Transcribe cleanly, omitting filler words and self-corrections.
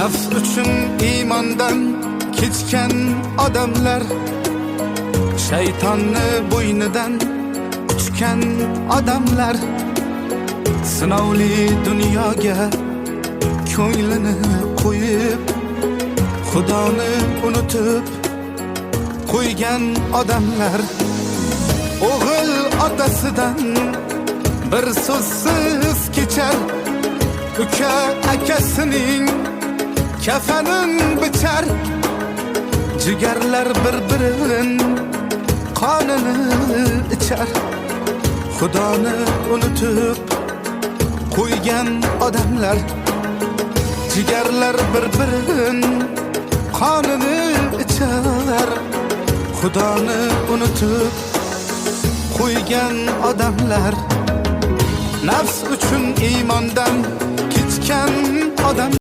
Nafs uchun iymondan kechgan odamlar, shaytonni bo'ynidan quchgan odamlar, sinovli dunyoga ko'nglini qo'yib, Xudoni unutib qo'ygan odamlar, o'g'il otasidan bir so'zsiz kechar, uka akasining kafanin bichar, jigarlar bir-birin qonini ichar, Xudoni unutib qo'ygan odamlar, jigarlar bir-birin qonini ichar, Xudoni unutib qo'ygan odamlar. Nafs uchun iymondan kechgan odam